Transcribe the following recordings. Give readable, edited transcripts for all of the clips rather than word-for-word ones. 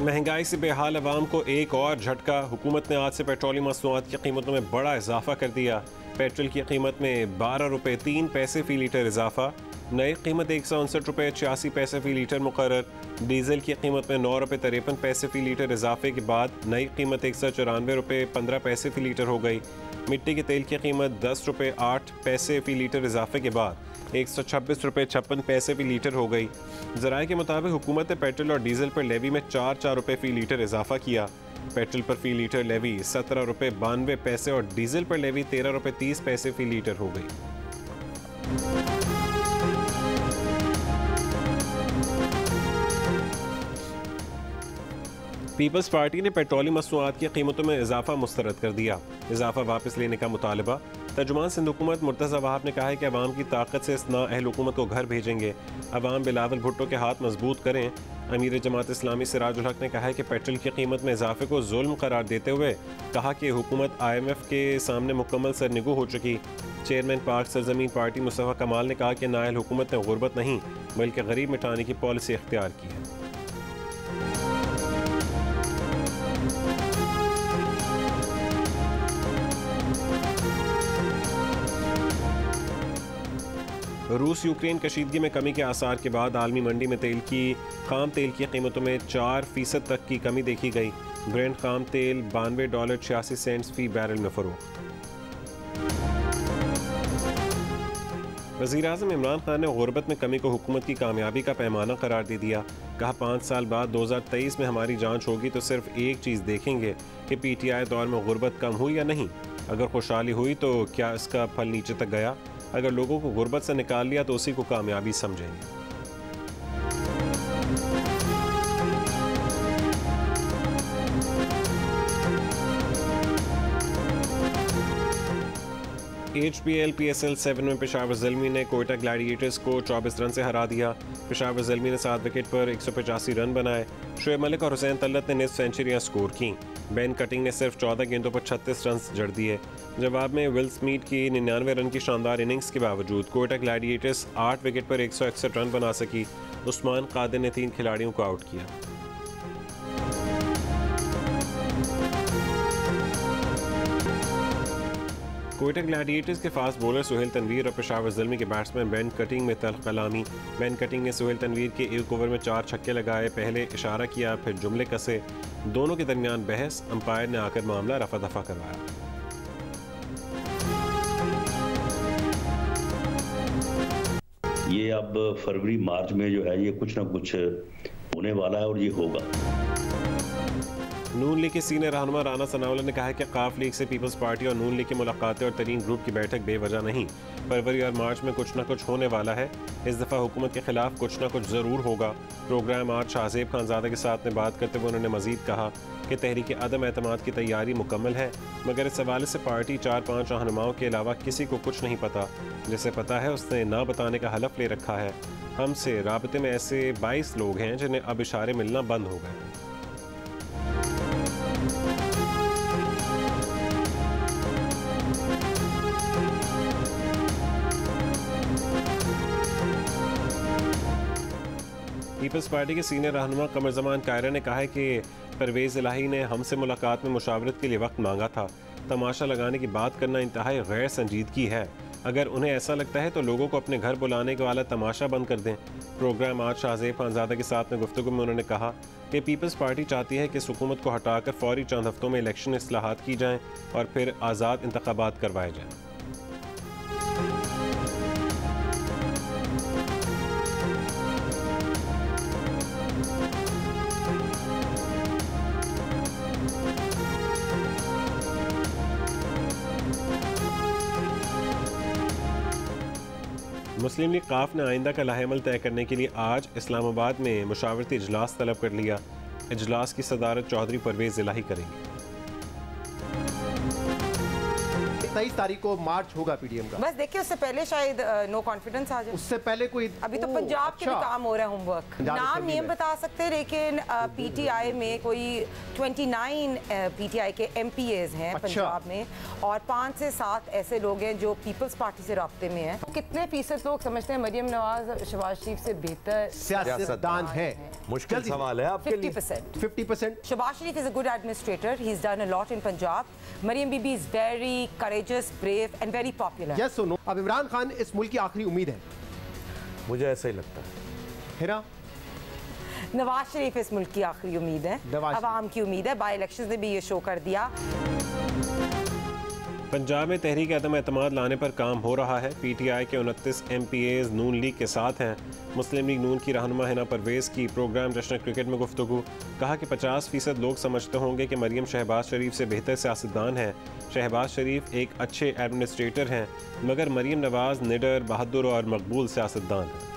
महंगाई से बेहाल अवाम को एक और झटका। हुकूमत ने आज से पेट्रोलियम मसनूआत की कीमतों में बड़ा इजाफा कर दिया। पेट्रोल की कीमत में 12 रुपये 3 पैसे फ़ी लीटर इजाफा। नई कीमत 159 रुपये 86 पैसे फ़ी लीटर मुकर्रर। डीजल की कीमत में 9 रुपये 53 पैसे फ़ी लीटर इजाफे के बाद नई कीमत 194 रुपये 15 पैसे फ़ी लीटर हो गई। मिट्टी के तेल की कीमत 10 रुपये 8 पैसे फ़ी लीटर इजाफे के बाद 126 रुपये 56 पैसे फ़ी लीटर हो गई। ज़राए के मुताबिक हुकूमत ने पेट्रोल और डीजल पर लेवी में 4 रुपये फ़ी लीटर इजाफा किया। पेट्रोल पर फ़ी लीटर लेवी 17 रुपये 92 पैसे और डीजल पर लेवी 13 रुपये 30 पैसे फ़ी लीटर हो गई। पीपल्स पार्टी ने पेट्रोलियम मसनूआत की कीमतों में इजाफा मुस्तरद कर दिया। इजाफा वापस लेने का मुतालबा। तर्जुमान सिंध हुकूमत मुर्तज़ा वहाब ने कहा है कि अवाम की ताकत से इस नाअहल हुकूमत को घर भेजेंगे। अवाम बिलावल भुट्टो के हाथ मजबूत करें। अमीर जमात इस्लामी सिराजुल हक ने कहा है कि पेट्रोल की कीमत में इजाफे को जुल्म करार देते हुए कहा कि हुकूमत IMF के सामने मुकम्मल सरनिगू हो चुकी। चेयरमैन पाक सरजमीन पार्टी मुस्तफ़ा कमाल ने कहा कि नाअहल हुकूमत ने गुर्बत नहीं बल्कि गरीब मिटाने की पॉलिसी इख्तियार की है। रूस यूक्रेन कशीदगी में कमी के आसार के बाद आलमी मंडी में खाम तेल की कीमतों में 4% तक की कमी देखी गई। ब्रेंट खाम तेल $92.86 फी बैरल में फरोख्त। वज़ीर-ए-आज़म इमरान खान ने गुर्बत में कमी को हुकूमत की कामयाबी का पैमाना करार दे दिया। कहा 5 साल बाद 2023 में हमारी जांच होगी तो सिर्फ एक चीज़ देखेंगे कि PTI दौर में गुर्बत कम हुई या नहीं। अगर खुशहाली हुई तो क्या इसका फल नीचे तक गया? अगर लोगों को गुर्बत से निकाल लिया तो उसी को कामयाबी समझेंगे। HPL PSL 7 में पेशावर ज़ल्मी ने कोयटा ग्लैडिएटर्स को 24 रन से हरा दिया। पेशावर ज़ल्मी ने 7 विकेट पर 185 रन बनाए। शोएब मलिक और हुसैन तल्लत ने निस्फ सेंचुरियां स्कोर की। बेन कटिंग ने सिर्फ 14 गेंदों पर 36 रन जड़ दिए। जवाब में विल स्मिथ की 99 रन की शानदार इनिंग्स के बावजूद कोयटा ग्लैडिएटर्स 8 विकेट पर 161 रन बना सकी। उस्मान कादिर ने 3 खिलाड़ियों को आउट किया। कोयटा ग्लैडिएटर्स के फास्ट बॉलर सुहेल तनवीर और पेशावर ज़ल्मी के बैट्समैन बेन कटिंग में तल्ख कलामी। बेन कटिंग ने सुहेल तनवीर के एक ओवर में 4 छक्के लगाए। पहले इशारा किया फिर जुमले कसे। दोनों के दरमियान बहस। अंपायर ने आकर मामला रफा दफा करवाया। ये अब फरवरी मार्च में जो है ये कुछ ना कुछ होने वाला है और ये होगा। नून लीग के सीनियर रहनुमा राना सनाउल्लाह ने कहा है कि काफ लीग से पीपल्स पार्टी और नून लीग की मुलाकातें और तरीन ग्रुप की बैठक बेवजह नहीं। फरवरी और मार्च में कुछ ना कुछ होने वाला है। इस दफ़ा हुकूमत के खिलाफ कुछ ना कुछ ज़रूर होगा। प्रोग्राम आज शाहजेब खानज़ादा के साथ में बात करते हुए उन्होंने मजीद कहा कि तहरीक अदम एतमाद की तैयारी मुकम्मल है, मगर इस हवाले से पार्टी 4-5 रहनुमाओं के अलावा किसी को कुछ नहीं पता। जिसे पता है उसने ना बताने का हलफ ले रखा है। हमसे राबते में ऐसे 22 लोग हैं जिन्हें अब इशारे मिलना बंद हो गए। पीपल्स पार्टी के सीनियर रहनुमा कमर जमान कायरा ने कहा है कि परवेज़ इलाही ने हमसे मुलाकात में मुशावरत के लिए वक्त मांगा था। तमाशा लगाने की बात करना इंतहाई गैर संजीदगी है। अगर उन्हें ऐसा लगता है तो लोगों को अपने घर बुलाने के वाला तमाशा बंद कर दें। प्रोग्राम आज शाहजेब खानज़ादा के साथ में गुफ्तगू में उन्होंने कहा कि पीपल्स पार्टी चाहती है कि इस हुकूमत को हटाकर फौरी चंद हफ्तों में इलेक्शन इस्लाहात की जाएँ और फिर आज़ाद इंतखाबात करवाए जाएँ। मुस्लिम लीग काफ ने आइंदा का लाहेमल तय करने के लिए आज इस्लामाबाद में मुशावरती इजलास तलब कर लिया। इजलास की सदारत चौधरी परवेज़ इलाही करेंगे। 23 तारीख को मार्च होगा पीडीएम का। बस देखिए उससे पहले शायद नो कॉन्फिडेंस आ जाए, उससे पहले कोई अभी तो पंजाब के भी काम हो रहा है, होमवर्क। नाम नहीं बता सकते, लेकिन पीटीआई में कोई 29 पीटीआई के एमपीएज हैं पंजाब में, और 5 से 7 ऐसे लोग हैं जो पीपल्स पार्टी से राब्ते में हैं। तो कितने फीसद लोग समझते हैं मरियम नवाज शहबाज शरीफ से बेहतर सियासतदान है? मुश्किल सवाल है आपके लिए। 50%। Shehbaz Sharif is a good administrator, he is done a lot in Punjab. Maryam Bibi is very courageous, brave and very popular. Yes और नो? अब इमरान खान इस मुल्क की आखिरी उम्मीद है, मुझे ऐसा ही लगता है। हिरा? नवाज शरीफ इस मुल्क की आखिरी उम्मीद है, अवाम की उम्मीद है। बाई इलेक्शन ने भी ये शो कर दिया। पंजाब में तहरीक अदम एतमाद लाने पर काम हो रहा है। पीटीआई के 29 एमपीएज नून लीग के साथ हैं। मुस्लिम लीग नून की रहनुमा हिना परवेज़ की प्रोग्राम जश्न क्रिकेट में गुफ्तगू, कहा कि 50% लोग समझते होंगे कि मरियम शहबाज शरीफ से बेहतर सियासतदान हैं। शहबाज शरीफ एक अच्छे एडमिनिस्ट्रेटर हैं, मगर मरियम नवाज निडर, बहादुर और मकबूल सियासतदान हैं।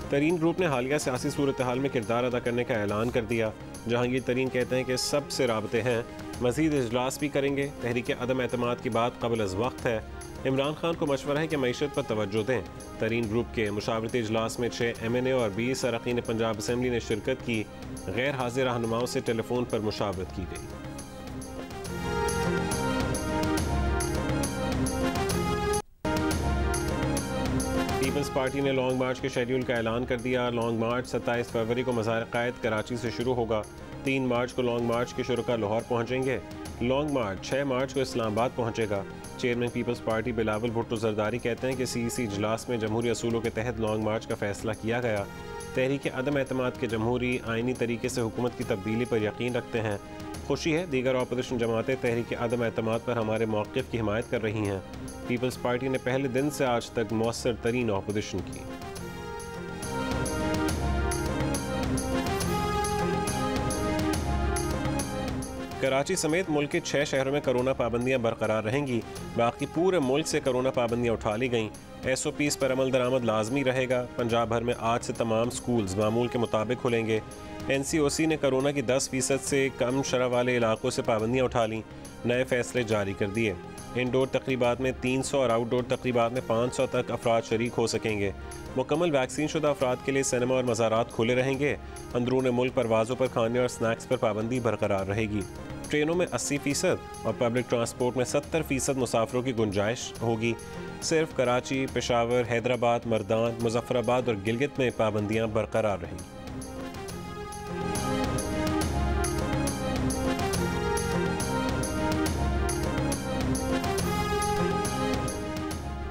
तरीन ग्रुप ने हालिया सियासी सूरत हाल में किरदार अदा करने का ऐलान कर दिया। जहांगीर तरीन कहते हैं कि सबसे राबते हैं, मज़ीद इजलास भी करेंगे। तहरीक अदम एतमाद की बात क़ब्ल अज़ वक्त है। इमरान खान को मशवरा है कि मईशत पर तवज्जो दें। तरीन ग्रुप के मुशावरती इजलास में 6 MNA और 20 अरकान पंजाब असम्बली ने शिरकत की। गैर हाजिर रहनुमाओं से टेलीफोन पर मुशावरत की गई। पीपल्स पार्टी ने लॉन्ग मार्च के शेड्यूल का ऐलान कर दिया। लॉन्ग मार्च 27 फरवरी को मज़ार-ए-क़ायद कराची से शुरू होगा। 3 मार्च को लॉन्ग मार्च के शुरका लाहौर पहुंचेंगे। लॉन्ग मार्च 6 मार्च को इस्लामाबाद पहुंचेगा। चेयरमैन पीपल्स पार्टी बिलावल भुट्टो जरदारी कहते हैं कि CEC इजलास में जमहूरी असूलों के तहत लॉन्ग मार्च का फैसला किया गया। तहरीक अदम एतमाद के जमहूरी आइनी तरीके से हुकूमत की तब्दीली पर यकीन रखते हैं। खुशी है दीगर अपोजिशन जमातें तहरीक अदम एतमाद पर हमारे मौक़िफ़ की हिमायत कर रही हैं। पीपल्स पार्टी ने पहले दिन से आज तक मौसर तरीन अपोजिशन की। कराची समेत मुल्क के 6 शहरों में कोरोना पाबंदियां बरकरार रहेंगी। बाकी पूरे मुल्क से कोरोना पाबंदियां उठा ली गईं। SOPs पर अमल दरामद लाजमी रहेगा। पंजाब भर में आज से तमाम स्कूल्स मामूल के मुताबिक खुलेंगे। NCOC ने कोरोना की 10% से कम शरह वाले इलाकों से पाबंदियां उठा लीं। नए फैसले जारी कर दिए। इंडोर तकरीबात में 300 और आउटडोर तकरीबात में 500 तक अफराद शरीक हो सकेंगे। मुकम्मल वैक्सीन शुदा अफराद के लिए सिनेमा और मज़ारात खुले रहेंगे। अंदरून मुल्क परवाज़ों पर खाने और स्नैक्स पर पाबंदी बरकरार रहेगी। ट्रेनों में 80% और पब्लिक ट्रांसपोर्ट में 70% मुसाफिरों की गुंजाइश होगी। सिर्फ कराची, पेशावर, हैदराबाद, मर्दान, मुजफ्फराबाद और गिलगित में पाबंदियाँ बरकरार रहेंगी।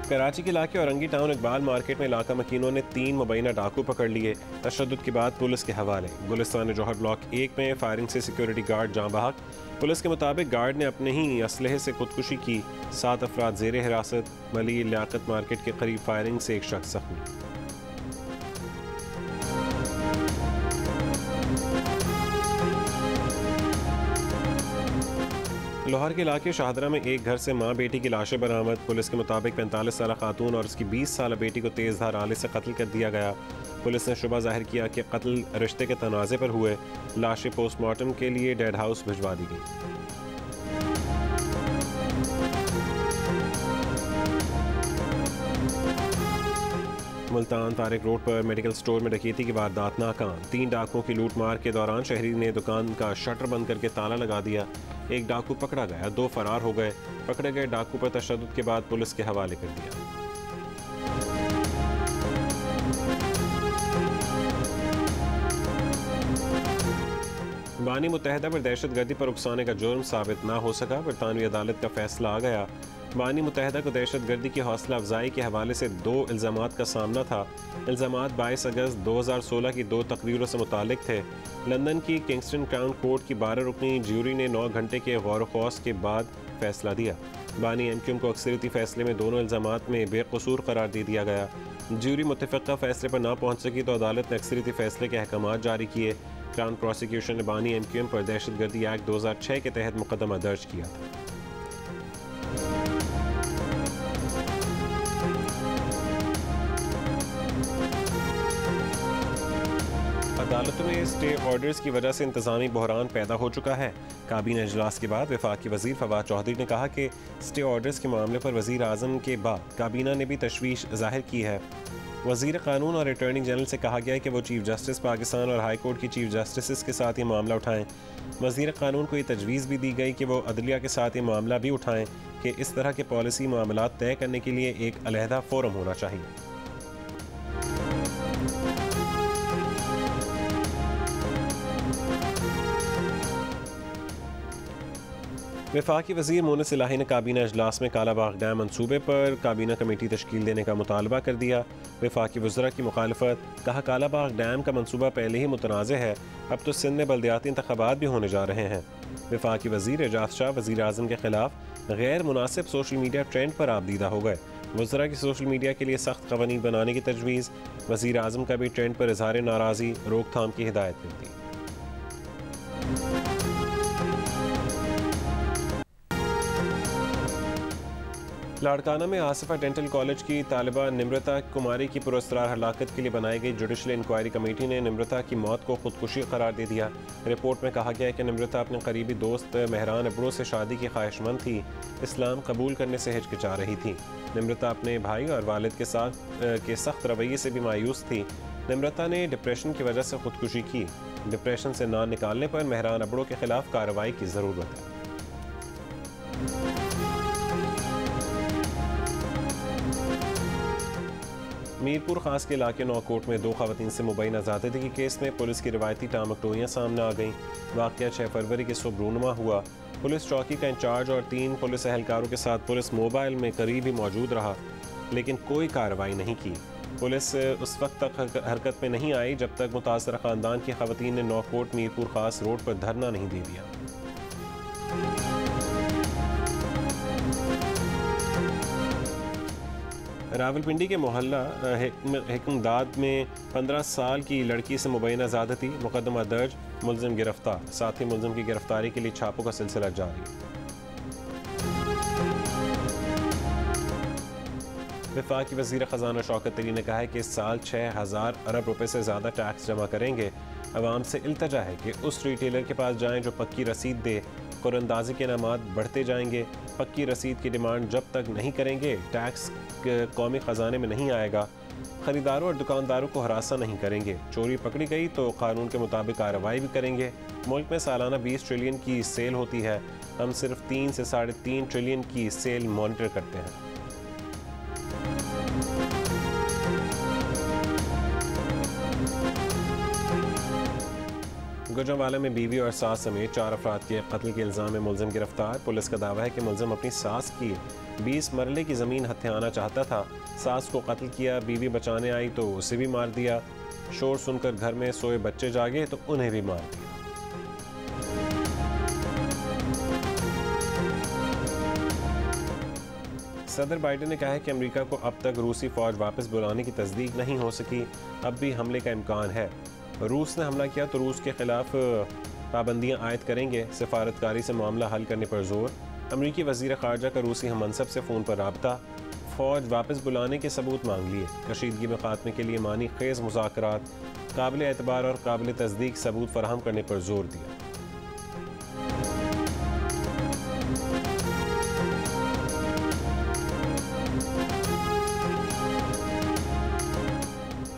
कराची के इलाके औरंगी टाउन इकबाल मार्केट में इलाका मकीनों ने 3 मुबैना डाकू पकड़ लिए। तशद्दुद के बाद पुलिस के हवाले। गुलिस्तान जौहर ब्लॉक 1 में फायरिंग से सिक्योरिटी गार्ड जाँ बहक। पुलिस के मुताबिक गार्ड ने अपने ही असलहे से खुदकुशी की। 7 अफराद जेर हिरासत। मली लियाकत मार्केट के करीब फायरिंग से एक शख्स जख्मी। लाहौर के इलाके शाहदरा में एक घर से माँ बेटी की लाशें बरामद। पुलिस के मुताबिक 45 साल खातून और उसकी 20 साल बेटी को तेज़ धार आले से कत्ल कर दिया गया। पुलिस ने शुबा जाहिर किया कि कत्ल रिश्ते के तनाज़े पर हुए। लाशें पोस्टमार्टम के लिए डेड हाउस भिजवा दी गई। मुल्तान तारिक रोड पर मेडिकल स्टोर में डकैती की वारदात नाकाम। 3 डाकुओं की लूट मार के दौरान शहरी ने दुकान का शटर बंद करके ताला लगा दिया। एक डाकू पकड़ा गया, 2 फरार हो गए। पकड़े गए डाकू पर तशद्दुद के बाद पुलिस के हवाले कर दिया। बानी मुत्तहिदा पर दहशतगर्दी पर उकसाने का जुर्म साबित ना हो सका। बरतानवी अदालत का फैसला आ गया। बानी मुत्तहिदा को दहशतगर्दी की हौसला अफजाई के हवाले से 2 इल्ज़ामात का सामना था। इल्ज़ामात 22 अगस्त 2016 की 2 तकरीरों से मुतालिक थे। लंदन की किंगस्टन क्राउन कोर्ट की 12 रुकनी ज्यूरी ने 9 घंटे के गौर व खौस के बाद फैसला दिया। बानी MQM को अक्सरियती फैसले में दोनों इल्ज़ामात में बेकसूर करार दे दिया गया। ज्यूरी मुत्तफ़िक़ा फैसले पर ना पहुँच सकी तो अदालत ने अक्सरियती फैसले के अहकामात जारी किए। क्राउन प्रोसिक्यूशन ने बानी MQM पर दहशतगर्दी एक्ट 2006 के तहत मुकदमा दर्ज किया था। अदालतों में स्टे ऑर्डर्स की वजह से इंतजामी बहरान पैदा हो चुका है। काबीना इजलास के बाद वफाकी वजीर फवाद चौधरी ने कहा कि स्टे ऑर्डर्स के मामले पर वजीर आज़म के बाद काबीना ने भी तशवीश जाहिर की है। वजीर कानून और अटॉर्नी जनरल से कहा गया है कि वो चीफ जस्टिस पाकिस्तान और हाई कोर्ट की चीफ जस्टिस के साथ ये मामला उठाएं। वजीर कानून को ये तजवीज़ भी दी गई कि वो अदलिया के साथ ये मामला भी उठाएं कि इस तरह के पॉलिसी मामला तय करने के लिए एक अलहदा फोरम होना चाहिए। वफाकी वज़ीर मोनिस इलाही ने काबीना इजलास में कालाबाग डैम मनसूबे पर काबीना कमेटी तश्कील देने का मुतालबा कर दिया। वफाकी वज़रा की मुखालफत, कहा कालाबाग डैम का मनसूबा पहले ही मुतनाज़ है, अब तो सिंध में बल्दियाती इंतख़ाबात भी होने जा रहे हैं। वफाकी वज़ीर एजाज शाह वज़ीर आज़म के खिलाफ गैर मुनासिब सोशल मीडिया ट्रेंड पर आबदीदा हो गए। वज़रा की सोशल मीडिया के लिए सख्त क़वानीन बनाने की तजवीज़, वज़ीर आज़म का भी ट्रेंड पर इज़हार नाराज़गी रोकथाम की हिदायत कर दी। लाड़काना में आसिफा डेंटल कॉलेज की तालिबा निम्रता कुमारी की पुरस्कार हलाकत के लिए बनाई गई जुडिशल इंक्वायरी कमेटी ने निम्रता की मौत को खुदकुशी करार दे दिया। रिपोर्ट में कहा गया है कि निम्रता अपने करीबी दोस्त मेहरान अबड़ो से शादी की ख्वाहिशमंद थी, इस्लाम कबूल करने से हिचकिचा रही थी। निम्रता अपने भाई और वालिद के सख्त रवैये से भी मायूस थी। निम्रता ने डिप्रेशन की वजह से खुदकुशी की। डिप्रेशन से ना निकालने पर मेहरान अबड़ो के खिलाफ कार्रवाई की ज़रूरत है। मीरपुर खास के इलाके नौकोट में 2 खवातीन से मुबैना ज़्यादती के केस में पुलिस की रिवायती टामकटोइयाँ सामने आ गईं। वाक़या 6 फरवरी के सुबह रूनुमा हुआ। पुलिस चौकी का इंचार्ज और 3 पुलिस एहलकारों के साथ पुलिस मोबाइल में करीब ही मौजूद रहा, लेकिन कोई कार्रवाई नहीं की। पुलिस उस वक्त तक हरकत में नहीं आई जब तक मुतासरा ख़ानदान की खवातीन ने नौकोट मीरपुर खास रोड पर धरना नहीं दे दिया। रावलपिंडी के मोहल्ला हिकमदाद में 15 साल की लड़की से मुबैना ज़्यादती, मुकदमा दर्ज, मुलजिम गिरफ्तार। साथ ही मुलजिम की गिरफ्तारी के लिए छापों का सिलसिला जारी। वफाकी वज़ीर ख़जाना शौकत अली ने कहा है कि इस साल 6000 अरब रुपए से ज़्यादा टैक्स जमा करेंगे। अवाम से इल्तजा है कि उस रिटेलर के पास जाएं जो पक्की रसीद दे। कुरंदाजी के इनामात बढ़ते जाएंगे। पक्की रसीद की डिमांड जब तक नहीं करेंगे टैक्स कौमी ख़जाने में नहीं आएगा। ख़रीदारों और दुकानदारों को हरासा नहीं करेंगे। चोरी पकड़ी गई तो कानून के मुताबिक कार्रवाई भी करेंगे। मुल्क में सालाना 20 ट्रिलियन की सेल होती है, हम सिर्फ 3 से 3.5 ट्रिलियन की सेल मॉनिटर करते हैं। गुजरांवाला में बीवी और सास समेत 4 अफराद के कत्ल के इल्ज़ाम में मुलजिम गिरफ्तार। पुलिस का दावा है कि मुलजिम अपनी सास की 20 मरले की ज़मीन हथियाना चाहता था। सास को कत्ल किया, बीवी बचाने आई तो उसे भी मार दिया। शोर सुनकर घर में सोए बच्चे जागे तो उन्हें भी मार दिया। सदर बाइडेन ने कहा है कि अमेरिका को अब तक रूसी फौज वापस बुलाने की तस्दीक नहीं हो सकी, अब भी हमले का इम्कान है। रूस ने हमला किया तो रूस के खिलाफ पाबंदियां आयद करेंगे। सफारतकारी से मामला हल करने पर जोर। अमरीकी वज़ीर ख़ारजा का रूसी हममनसब से फ़ोन पर राब्ता। फ़ौज वापस बुलाने के सबूत मांग लिए। कशीदगी में ख़ात्मे के लिए मानी खेज़ मुज़ाकरात, काबिल एतबार और काबिल तस्दीक सबूत फराहम करने पर जोर दिया।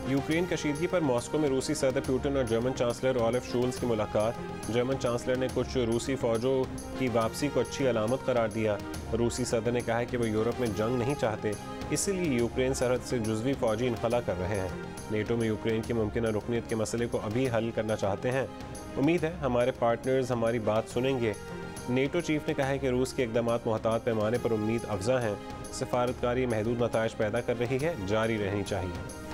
यूक्रेन कशीदगी पर मॉस्को में रूसी सदर पुतिन और जर्मन चांसलर ओलाफ शोल्ज़ की मुलाकात। जर्मन चांसलर ने कुछ रूसी फौजों की वापसी को अच्छी अलामत करार दिया। रूसी सदर ने कहा है कि वो यूरोप में जंग नहीं चाहते, इसीलिए यूक्रेन सरहद से जुज़वी फौजी इनखला कर रहे हैं। नेटो में यूक्रेन की मुमकिन रुकनीत के मसले को अभी हल करना चाहते हैं। उम्मीद है हमारे पार्टनर्स हमारी बात सुनेंगे। नेटो चीफ ने कहा है कि रूस के इक़दामात मुहतात पैमाने पर उम्मीद अफजा हैं। सफारतकारी महदूद नताइज पैदा कर रही है, जारी रहनी चाहिए।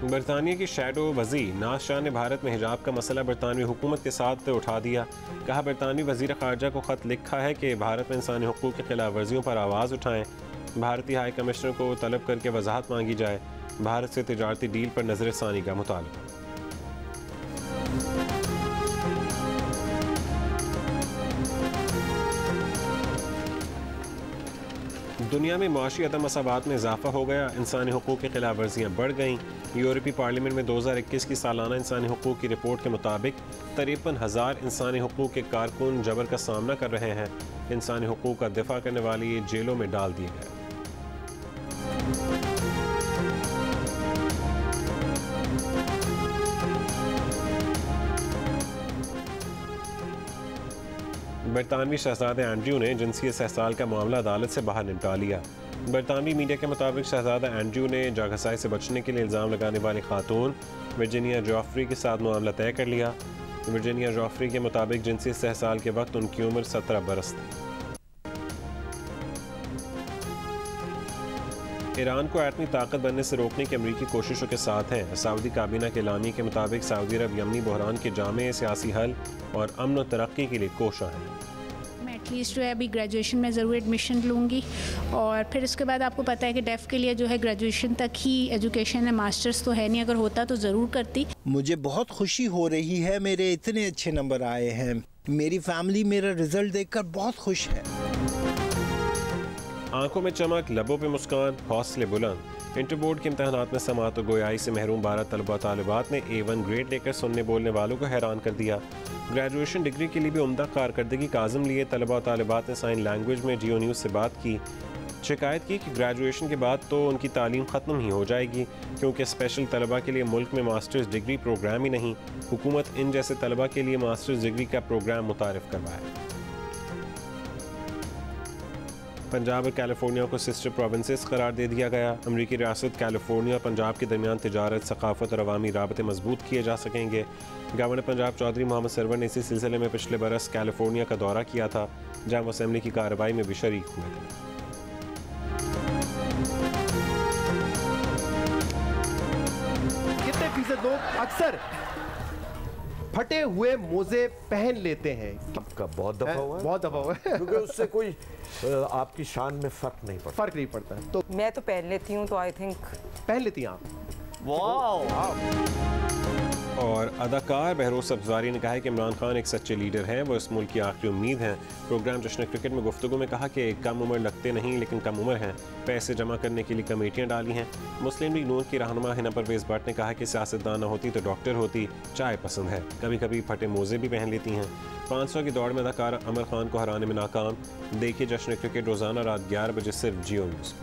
बरतानिया की शैडो वज़ी नाज शाह ने भारत में हिजाब का मसला बरतानवी हुकूमत के साथ उठा दिया। कहा बरतानवी वज़ीर ख़ारजा को ख़त लिखा है कि भारत में इंसानी हुकूक़ की खिलाफ वर्जियों पर आवाज़ उठाएं। भारतीय हाई कमिश्नर को तलब करके वजाहत मांगी जाए। भारत से तिजारती डील पर नज़रसानी का मुतालबा। दुनिया में माशी अदम मसावात में इजाफा हो गया, इंसानी हुकूक की खिलाफ वर्जियाँ बढ़ गईं। यूरोपीय पार्लियामेंट में 2021 की सालाना इंसानी हुकूक की रिपोर्ट के मुताबिक 53,000 इंसानी हुकूक के कारकुन जबर का सामना कर रहे हैं। इंसानी हुकूक का दिफा करने वाले ये जेलों में डाल दिए गए। बरतानवी शहजादे एंड्रयू ने जिनसी इस्तेहसाल का मामला अदालत से बाहर निपटा लिया। बरतानवी मीडिया के मुताबिक शहजादा एंड्रयू ने जागसाई से बचने के लिए इल्ज़ाम लगाने वाली खातून वर्जीनिया जॉफ्री के साथ मामला तय कर लिया। वर्जीनिया जॉफ्री के मुताबिक जिनसी इस्तेहसाल के वक्त उनकी उम्र 17 बरस थी। ईरान को एटमी ताकत बनने से रोकने की अमरीकी कोशिशों के साथ हैं। सऊदी काबीना के एलामी के मुताबिक सऊदी अरब यमनी बहरान के जामे सियासी हल और अमन व तरक्की के लिए कोशा है। मैं एटलीस्ट जो है अभी ग्रेजुएशन में ज़रूर एडमिशन लूँगी और फिर उसके बाद आपको पता है कि डेफ़ के लिए जो है ग्रेजुएशन तक ही एजुकेशन है, मास्टर्स तो है नहीं, अगर होता तो ज़रूर करती। मुझे बहुत खुशी हो रही है, मेरे इतने अच्छे नंबर आए हैं। मेरी फैमिली मेरा रिजल्ट देखकर बहुत खुश है। आंखों में चमक, लबों पे मुस्कान, हौसले बुलंद। इंटर बोर्ड के इम्तहानात में समात और गोयाई से महरूम 12 तलबा तालिबात ने A1 ग्रेड लेकर सुनने बोलने वालों को हैरान कर दिया। ग्रेजुएशन डिग्री के लिए भी उम्दा कारकर्दगी का आज़म लिए तलबा तालिबात ने साइन लैंग्वेज में जियो न्यूज़ से बात की। शिकायत की कि ग्रेजुएशन के बाद तो उनकी तालीम ख़त्म ही हो जाएगी, क्योंकि स्पेशल तलबा के लिए मुल्क में मास्टर्स डिग्री प्रोग्राम ही नहीं। हुकूमत इन जैसे तलबा के लिए मास्टर्स डिग्री का प्रोग्राम मुतारिफ करवाए। पंजाब और कैलिफोर्निया को सिस्टर प्रोविंसेस करार दे दिया गया। अमरीकी रियासत कैलिफोर्निया और पंजाब के दरमियान तिजारत, सकाफत और अवामी राबते मजबूत किए जा सकेंगे। गवर्नर पंजाब चौधरी मोहम्मद सरवर ने इसी सिलसिले में पिछले बरस कैलिफोर्निया का दौरा किया था, जहां वो असेंबली की कार्रवाई में भी शरीक हुए थे। कितने फीसद लोग अक्सर फटे हुए मोजे पहन लेते हैं? आपका बहुत दफा हुआ है? बहुत दफा हुआ है। क्योंकि उससे कोई आपकी शान में फर्क नहीं पड़ता। तो मैं तो पहन लेती हूँ, तो आई थिंक पहन लेती हैं आप? और अदाकार बहरोज सब्जवारी ने कहा है कि इमरान खान एक सच्चे लीडर हैं, वो इस मुल्क की आखिरी उम्मीद हैं। प्रोग्राम जश्न क्रिकेट में गुफ्तगू में कहा कि कम उम्र लगते नहीं लेकिन कम उम्र हैं। पैसे जमा करने के लिए कमेटियाँ डाली हैं। मुस्लिम लीग नून की रहनुमा हिना परवेज भट्ट ने कहा कि सियासतदान न होती तो डॉक्टर होती, चाय पसंद है, कभी कभी फटे मोजे भी पहन लेती हैं। 500 की दौड़ में अदाकार अमर खान को हराने में नाकाम। देखिए जश्न क्रिकेट रोज़ाना रात 11 बजे सिर्फ जियो न्यूज़।